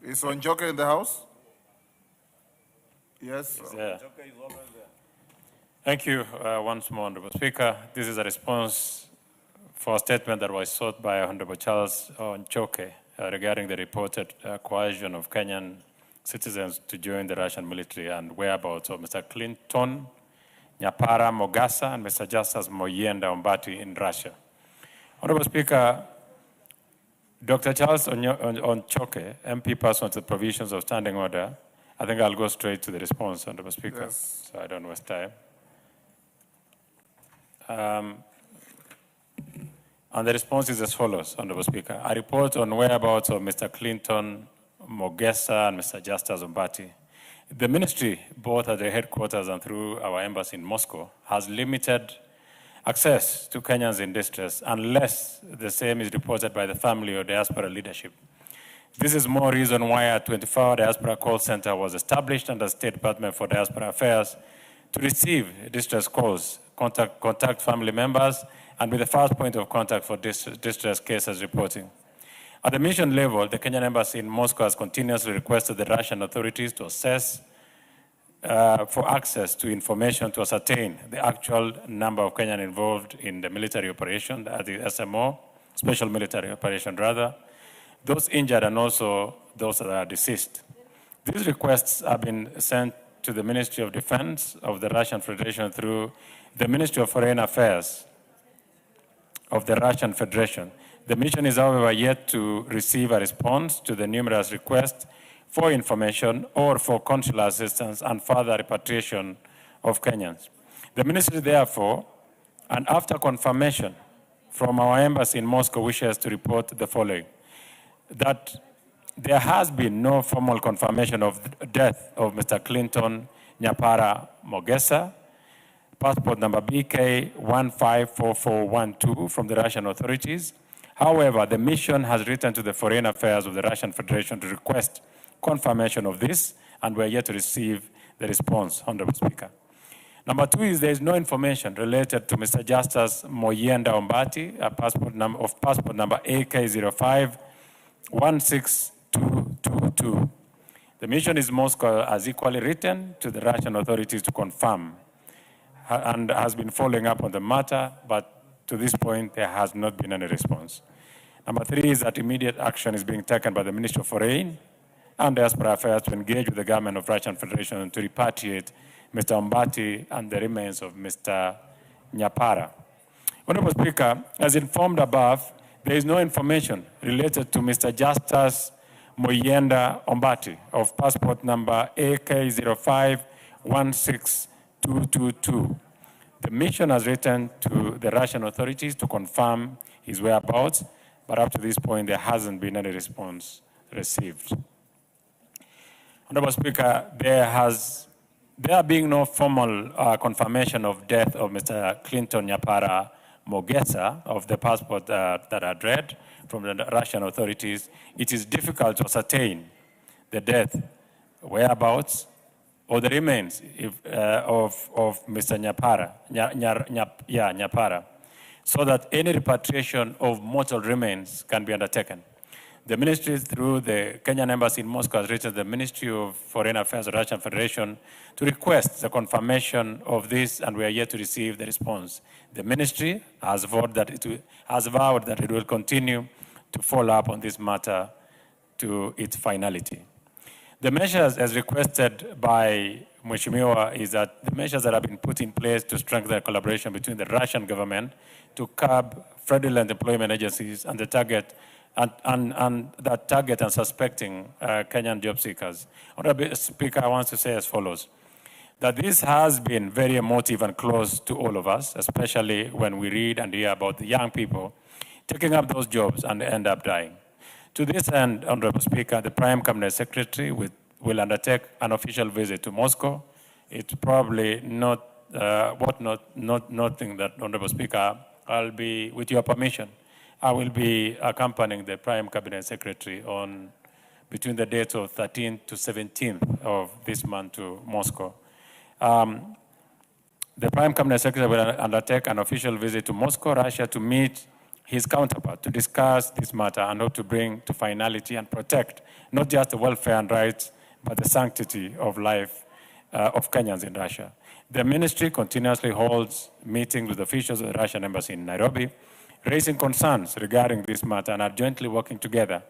Is Onchoke in the house? Yes. Thank you once more, Honorable Speaker. This is a response for a statement that was sought by Honorable Charles Onchoke regarding the reported coercion of Kenyan citizens to join the Russian military and whereabouts of Mr. Clinton Nyapara Mogasa and Mr. Justus Moyenda Ombati in Russia. Honorable Speaker, Dr. Charles Onchoke, MP pursuant to the provisions of standing order, I think I'll go straight to the response, Honorable Speaker, Yes. so I don't waste time. And the response is as follows, Honorable Speaker. A report on whereabouts of Mr. Clinton Mogesa and Mr. Justus Ombati. The ministry, both at the headquarters and through our embassy in Moscow, has limited access to Kenyans in distress unless the same is reported by the family or diaspora leadership. This is more reason why a 24-hour diaspora call center was established under State Department for Diaspora Affairs to receive distress calls, contact family members, and be the first point of contact for distress cases reporting. At the mission level, the Kenyan embassy in Moscow has continuously requested the Russian authorities to assess for access to information to ascertain the actual number of Kenyans involved in the military operation, at the SMO, special military operation rather, those injured and also those that are deceased. These requests have been sent to the Ministry of Defense of the Russian Federation through the Ministry of Foreign Affairs of the Russian Federation. The mission is, however, yet to receive a response to the numerous requests for information or for consular assistance and further repatriation of Kenyans. The ministry, therefore, and after confirmation from our embassy in Moscow, wishes to report the following: that there has been no formal confirmation of the death of Mr. Clinton Nyapara Mogesa, passport number BK154412 from the Russian authorities. However, the mission has written to the Foreign Affairs of the Russian Federation to request confirmation of this, and we're yet to receive the response, Honorable Speaker. Number two is there is no information related to Mr. Justus Moyenda Ombati, a passport number AK05-16222. The mission in Moscow has equally written to the Russian authorities to confirm and has been following up on the matter, but to this point, there has not been any response. Number three is that immediate action is being taken by the Ministry of Foreign and Diaspora Affairs to engage with the government of Russian Federation to repatriate Mr. Ombati and the remains of Mr. Nyapara. Honorable Speaker, as informed above, there is no information related to Mr. Justus Moyenda Ombati of passport number AK05-16222. The mission has written to the Russian authorities to confirm his whereabouts, but up to this point, there hasn't been any response received. Honorable Speaker, there being no formal confirmation of death of Mr. Clinton Nyapara Mogesa of the passport that I read from the Russian authorities, it is difficult to ascertain the death, whereabouts, or the remains of Mr. Nyapara, so that any repatriation of mortal remains can be undertaken. The ministry, through the Kenyan embassy in Moscow, has written to the Ministry of Foreign Affairs of the Russian Federation to request the confirmation of this, and we are yet to receive the response. The ministry has vowed that it will continue to follow up on this matter to its finality. The measures as requested by Mheshimiwa is that the measures that have been put in place to strengthen collaboration between the Russian government to curb fraudulent employment agencies and the target and suspecting Kenyan job seekers. Honorable Speaker, I want to say as follows: that this has been very emotive and close to all of us, especially when we read and hear about the young people taking up those jobs and end up dying. To this end, Honorable Speaker, the Prime Cabinet Secretary will undertake an official visit to Moscow. It's probably not nothing that, Honorable Speaker, I'll be, with your permission, I will be accompanying the Prime Cabinet Secretary on between the dates of 13th to 17th of this month to Moscow. The Prime Cabinet Secretary will undertake an official visit to Moscow, Russia, to meet his counterpart to discuss this matter and hope to bring to finality and protect not just the welfare and rights, but the sanctity of life of Kenyans in Russia. The ministry continuously holds meetings with officials of the Russian embassy in Nairobi, raising concerns regarding this matter, and are jointly working together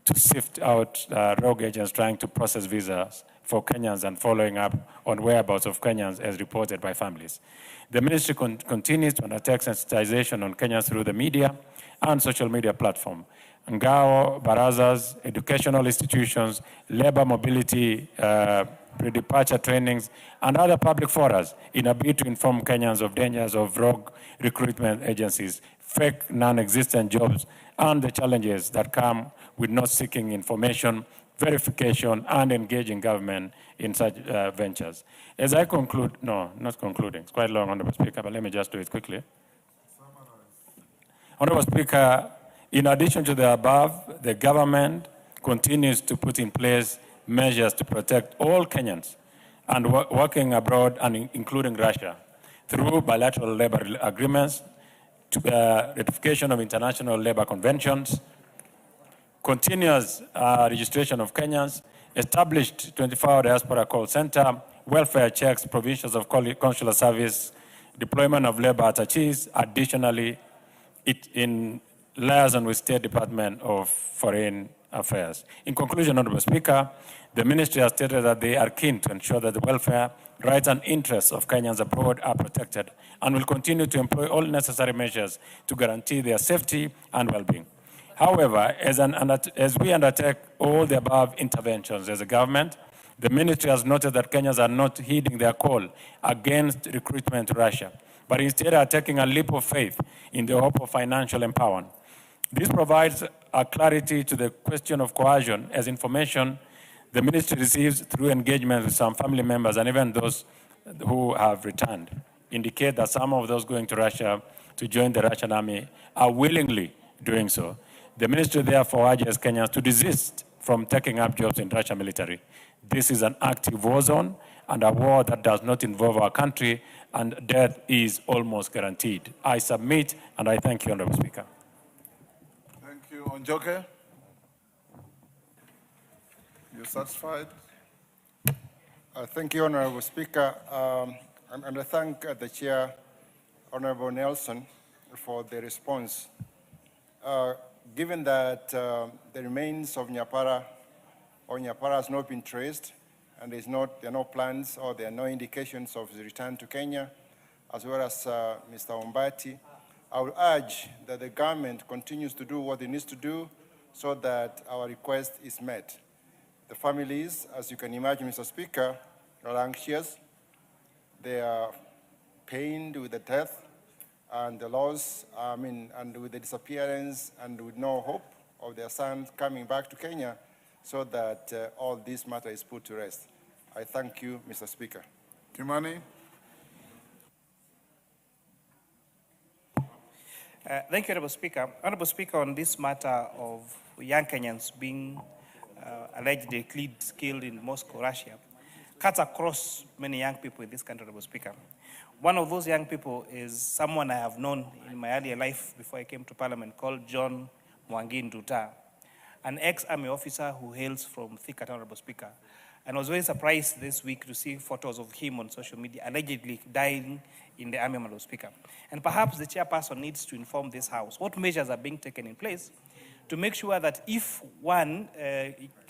to sift out rogue agents trying to process visas for Kenyans and following up on whereabouts of Kenyans as reported by families. The ministry continues to undertake sensitization on Kenyans through the media and social media platform. Ngao, barazas, educational institutions, labor mobility, pre-departure trainings, and other public forums in a bid to inform Kenyans of dangers of rogue recruitment agencies, fake non-existent jobs, and the challenges that come with not seeking information, verification, and engaging government in such ventures. As I conclude, no, not concluding, it's quite long, Honorable Speaker, but let me just do it quickly. Honorable Speaker, in addition to the above, the government continues to put in place measures to protect all Kenyans and working abroad, and including Russia, through bilateral labor agreements, to ratification of international labor conventions, continuous registration of Kenyans, established 24-hour diaspora call center, welfare checks, provisions of consular service, deployment of labor attaches, additionally, in liaison with State Department of Foreign Affairs. In conclusion, Honorable Speaker, the ministry has stated that they are keen to ensure that the welfare, rights, and interests of Kenyans abroad are protected and will continue to employ all necessary measures to guarantee their safety and well-being. However, as we undertake all the above interventions as a government, the ministry has noted that Kenyans are not heeding their call against recruitment to Russia, but instead are taking a leap of faith in the hope of financial empowerment. This provides a clarity to the question of coercion, as information the ministry receives through engagement with some family members and even those who have returned indicate that some of those going to Russia to join the Russian army are willingly doing so. The ministry therefore urges Kenyans to desist from taking up jobs in Russian military. This is an active war zone and a war that does not involve our country, and death is almost guaranteed. I submit, and I thank you, Honorable Speaker. Thank you. Onjoke? You satisfied? Thank you, Honorable Speaker. And I thank the Chair, Honorable Nelson, for the response. Given that the remains of Nyapara has not been traced, and there are no plans or there are no indications of his return to Kenya, as well as Mr. Ombati, I will urge that the government continues to do what it needs to do so that our request is met. The families, as you can imagine, Mr. Speaker, are anxious. They are pained with the death and the loss, and with the disappearance, and with no hope of their son coming back to Kenya, so that all this matter is put to rest. I thank you, Mr. Speaker. Kimani? Thank you, Honorable Speaker. Honorable Speaker, on this matter of young Kenyans being allegedly killed in Moscow, Russia, cuts across many young people in this country, Honorable Speaker. One of those young people is someone I have known in my earlier life before I came to Parliament, called John Mwangi Nduta, an ex-army officer who hails from Thika, Honorable Speaker. And I was very surprised this week to see photos of him on social media allegedly dying in the army, Honorable Speaker. And perhaps the chairperson needs to inform this House what measures are being taken in place to make sure that if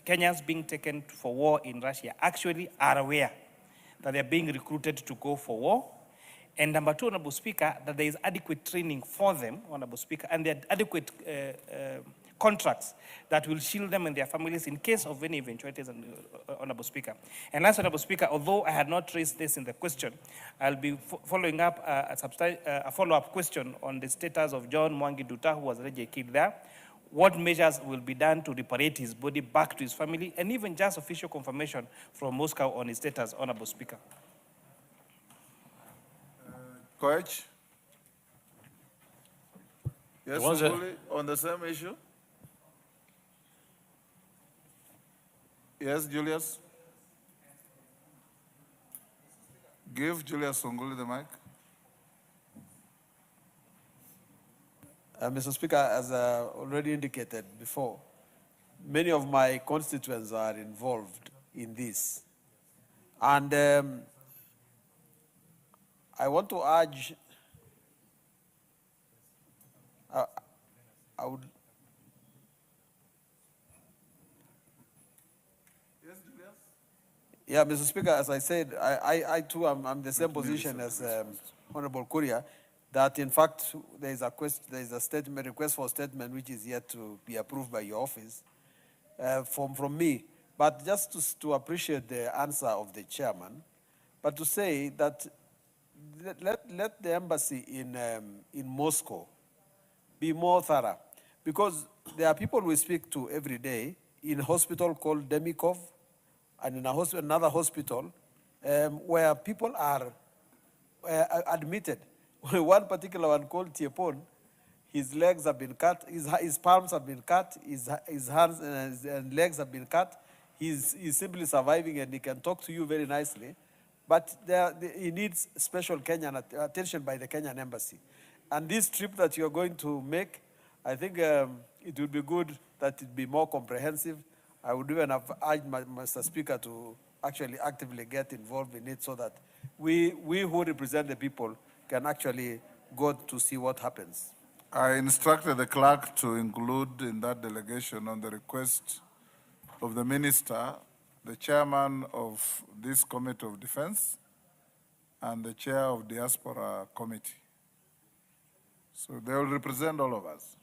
Kenyans being taken for war in Russia actually are aware that they're being recruited to go for war. And number two, Honorable Speaker, that there is adequate training for them, Honorable Speaker, and there are adequate contracts that will shield them and their families in case of any eventualities, Honorable Speaker. And last, Honorable Speaker, although I had not raised this in the question, I'll be following up a follow-up question on the status of John Mwangi Nduta, who was already killed there. What measures will be done to repatriate his body back to his family, and even just official confirmation from Moscow on his status, Honorable Speaker. Coach? Yes, on the same issue? Yes, Julius? Give Julius Songuli the mic. Mr. Speaker, as already indicated before, many of my constituents are involved in this. And I want to urge, I would, yeah, Mr. Speaker, as I said, I too am the same position as Honorable Kuria, that in fact there is a statement, request for statement which is yet to be approved by your office from me. But just to appreciate the answer of the chairman, but to say that let the embassy in Moscow be more thorough, because there are people we speak to every day in a hospital called Demikov, and in another hospital where people are admitted. One particular one called Tiepon, his legs have been cut, his palms have been cut, his hands and legs have been cut. He's simply surviving and he can talk to you very nicely. But he needs special Kenyan attention by the Kenyan embassy. And this trip that you're going to make, I think it would be good that it be more comprehensive. I would even have urged Mr. Speaker to actually actively get involved in it so that we who represent the people can actually go to see what happens. I instructed the clerk to include in that delegation, on the request of the minister, the chairman of this Committee of Defense and the chair of Diaspora Committee. So they will represent all of us.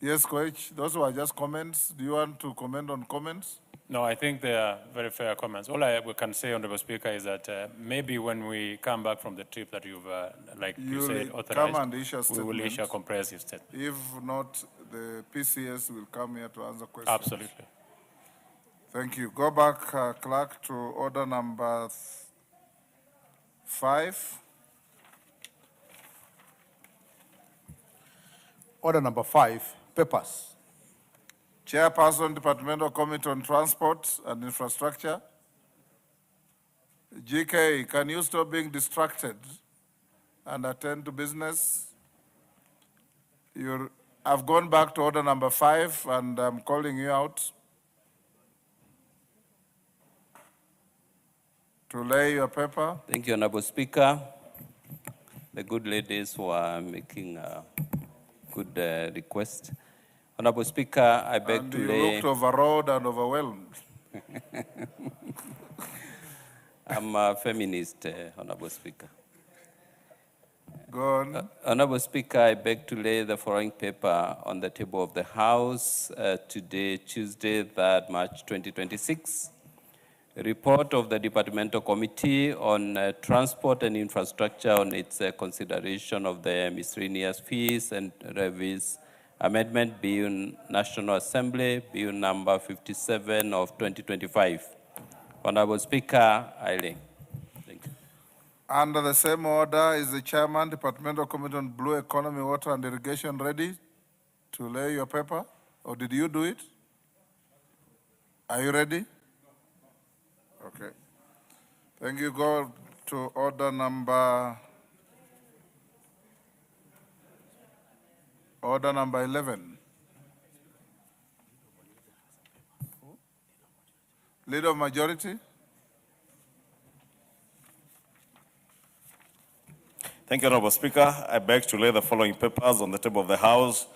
Yes, Coach, those were just comments. Do you want to comment on comments? No, I think they are very fair comments. All we can say, Honorable Speaker, is that maybe when we come back from the trip that you've, like you said, authorized, come and issue a we will issue a statement. comprehensive statement. If not, the PCS will come here to answer questions. Absolutely. Thank you. Go back, clerk, to order number 5. Order number 5, papers. Chairperson, Departmental Committee on Transport and Infrastructure. GK, can you stop being distracted and attend to business? I've gone back to order number 5 and I'm calling you out to lay your paper. Thank you, Honorable Speaker. The good ladies who are making a good request. Honorable Speaker, I beg and to you lay... looked overawed and overwhelmed. I'm a feminist, Honorable Speaker. Go on. Honorable Speaker, I beg to lay the following paper on the table of the House today, Tuesday, 3rd March 2026. A report of the Departmental Committee on Transport and Infrastructure on its consideration of the miscellaneous fees and levies Amendment Bill National Assembly, Bill number 57 of 2025. Honorable Speaker, I lay. Thank you. Under the same order, is the Chairman, Departmental Committee on Blue Economy, Water and Irrigation ready to lay your paper? Or did you do it? Are you ready? Okay. Thank you. Go to order number 11. Leader of Majority. Thank you, Honorable Speaker. I beg to lay the following papers on the table of the House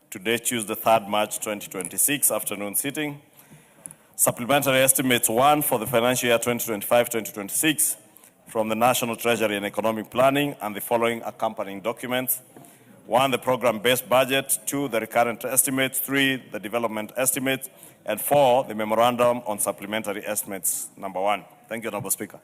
today, Tuesday, 3rd March 2026, afternoon sitting. Supplementary Estimates 1 for the financial year 2025-2026 from the National Treasury and Economic Planning and the following accompanying documents. 1, the program-based budget. 2, the recurrent estimates. 3, the development estimates. And 4, the memorandum on supplementary estimates, number 1. Thank you, Honorable Speaker.